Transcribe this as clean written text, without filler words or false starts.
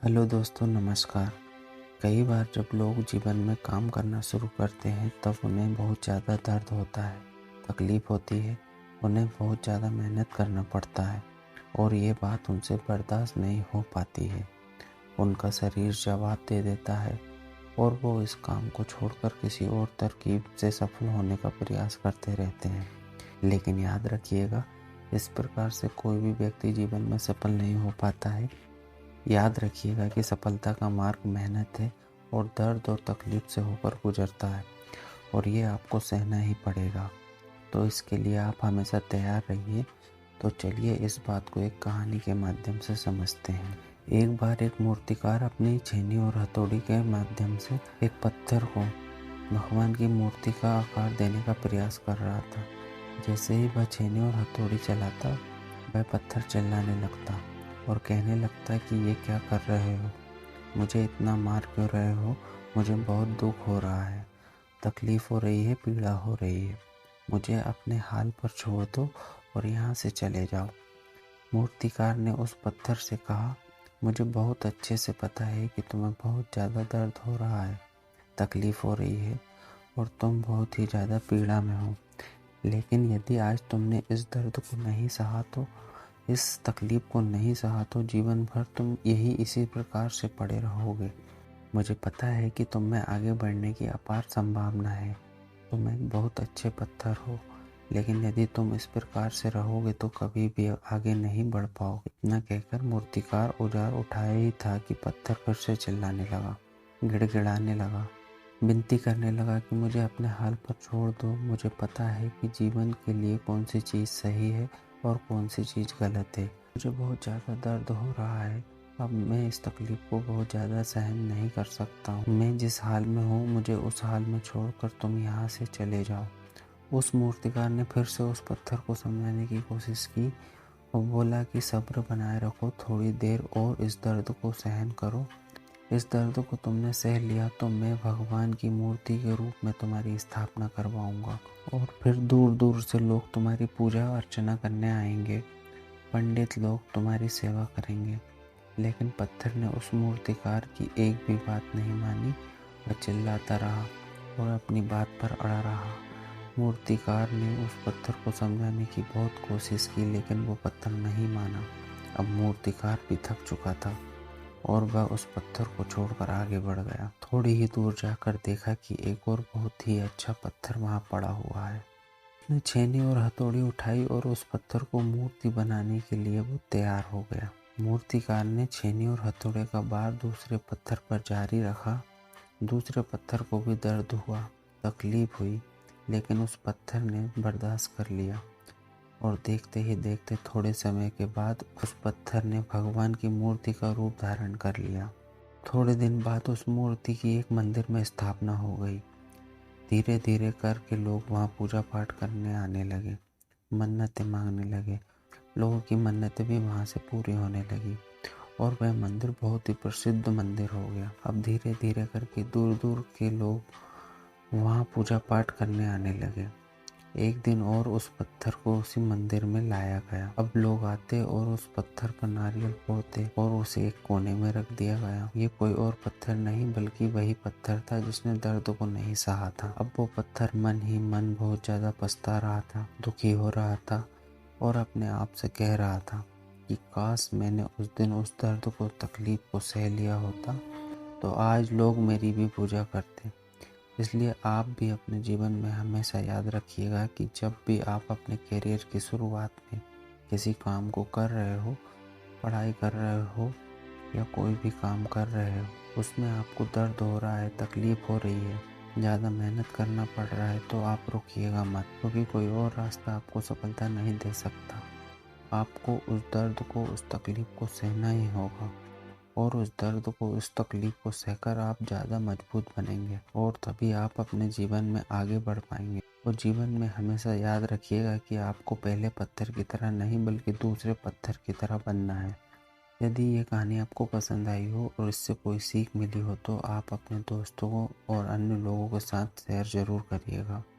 Hello दोस्तों, नमस्कार। कई बार जब लोग जीवन में काम करना शुरू करते हैं तब उन्हें बहुत ज़्यादा दर्द होता है, तकलीफ़ होती है, उन्हें बहुत ज़्यादा मेहनत करना पड़ता है और ये बात उनसे बर्दाश्त नहीं हो पाती है। उनका शरीर जवाब दे देता है और वो इस काम को छोड़कर किसी और तरकीब से सफल होने का प्रयास करते रहते हैं। लेकिन याद रखिएगा, इस प्रकार से कोई भी व्यक्ति जीवन में सफल नहीं हो पाता है। याद रखिएगा कि सफलता का मार्ग मेहनत है और दर्द और तकलीफ से होकर गुजरता है और ये आपको सहना ही पड़ेगा। तो इसके लिए आप हमेशा तैयार रहिए। तो चलिए इस बात को एक कहानी के माध्यम से समझते हैं। एक बार एक मूर्तिकार अपनी छेनी और हथौड़ी के माध्यम से एक पत्थर को भगवान की मूर्ति का आकार देने का प्रयास कर रहा था। जैसे ही वह छेनी और हथौड़ी चलाता, वह पत्थर चिल्लाने लगता और कहने लगता कि ये क्या कर रहे हो, मुझे इतना मार क्यों रहे हो, मुझे बहुत दुख हो रहा है, तकलीफ़ हो रही है, पीड़ा हो रही है, मुझे अपने हाल पर छोड़ दो और यहाँ से चले जाओ। मूर्तिकार ने उस पत्थर से कहा, मुझे बहुत अच्छे से पता है कि तुम्हें बहुत ज़्यादा दर्द हो रहा है, तकलीफ़ हो रही है और तुम बहुत ही ज़्यादा पीड़ा में हो। लेकिन यदि आज तुमने इस दर्द को नहीं सहा तो इस तकलीफ को नहीं सहा तो जीवन भर तुम इसी प्रकार से पड़े रहोगे। मुझे पता है कि तुम में आगे बढ़ने की अपार संभावना है। तुम एक बहुत अच्छे पत्थर हो, लेकिन यदि तुम इस प्रकार से रहोगे तो कभी भी आगे नहीं बढ़ पाओगे। इतना कहकर मूर्तिकार औजार उठाया ही था कि पत्थर फिर से चिल्लाने लगा, गिड़गिड़ाने लगा, विनती करने लगा कि मुझे अपने हाल पर छोड़ दो। मुझे पता है कि जीवन के लिए कौन सी चीज़ सही है और कौन सी चीज़ गलत है। मुझे बहुत ज़्यादा दर्द हो रहा है। अब मैं इस तकलीफ़ को बहुत ज़्यादा सहन नहीं कर सकता हूँ। मैं जिस हाल में हूँ, मुझे उस हाल में छोड़कर तुम यहाँ से चले जाओ। उस मूर्तिकार ने फिर से उस पत्थर को समझाने की कोशिश की और बोला कि सब्र बनाए रखो, थोड़ी देर और इस दर्द को सहन करो। इस दर्द को तुमने सह लिया तो मैं भगवान की मूर्ति के रूप में तुम्हारी स्थापना करवाऊंगा और फिर दूर दूर से लोग तुम्हारी पूजा अर्चना करने आएंगे, पंडित लोग तुम्हारी सेवा करेंगे। लेकिन पत्थर ने उस मूर्तिकार की एक भी बात नहीं मानी। वह चिल्लाता रहा और अपनी बात पर अड़ा रहा। मूर्तिकार ने उस पत्थर को समझाने की बहुत कोशिश की, लेकिन वो पत्थर नहीं माना। अब मूर्तिकार भी थक चुका था और वह उस पत्थर को छोड़कर आगे बढ़ गया। थोड़ी ही दूर जाकर देखा कि एक और बहुत ही अच्छा पत्थर वहां पड़ा हुआ है। उसने छेनी और हथौड़ी उठाई और उस पत्थर को मूर्ति बनाने के लिए वो तैयार हो गया। मूर्तिकार ने छेनी और हथौड़े का बार दूसरे पत्थर पर जारी रखा। दूसरे पत्थर को भी दर्द हुआ, तकलीफ हुई, लेकिन उस पत्थर ने बर्दाश्त कर लिया और देखते ही देखते थोड़े समय के बाद उस पत्थर ने भगवान की मूर्ति का रूप धारण कर लिया। थोड़े दिन बाद उस मूर्ति की एक मंदिर में स्थापना हो गई। धीरे धीरे करके लोग वहाँ पूजा पाठ करने आने लगे, मन्नतें मांगने लगे। लोगों की मन्नतें भी वहाँ से पूरी होने लगी और वह मंदिर बहुत ही प्रसिद्ध मंदिर हो गया। अब धीरे धीरे करके दूर दूर के लोग वहाँ पूजा पाठ करने आने लगे। एक दिन और उस पत्थर को उसी मंदिर में लाया गया। अब लोग आते और उस पत्थर पर नारियल फोड़ते और उसे एक कोने में रख दिया गया। ये कोई और पत्थर नहीं बल्कि वही पत्थर था जिसने दर्द को नहीं सहा था। अब वो पत्थर मन ही मन बहुत ज्यादा पछता रहा था, दुखी हो रहा था और अपने आप से कह रहा था कि काश मैंने उस दिन उस दर्द को, तकलीफ को सह लिया होता तो आज लोग मेरी भी पूजा करते। इसलिए आप भी अपने जीवन में हमेशा याद रखिएगा कि जब भी आप अपने करियर की शुरुआत में किसी काम को कर रहे हो, पढ़ाई कर रहे हो या कोई भी काम कर रहे हो, उसमें आपको दर्द हो रहा है, तकलीफ हो रही है, ज़्यादा मेहनत करना पड़ रहा है, तो आप रुकिएगा मत, क्योंकि कोई और रास्ता आपको सफलता नहीं दे सकता। आपको उस दर्द को, उस तकलीफ को सहना ही होगा और उस दर्द को, उस तकलीफ को सहकर आप ज़्यादा मजबूत बनेंगे और तभी आप अपने जीवन में आगे बढ़ पाएंगे। और जीवन में हमेशा याद रखिएगा कि आपको पहले पत्थर की तरह नहीं बल्कि दूसरे पत्थर की तरह बनना है। यदि ये कहानी आपको पसंद आई हो और इससे कोई सीख मिली हो तो आप अपने दोस्तों को और अन्य लोगों के साथ शेयर ज़रूर करिएगा।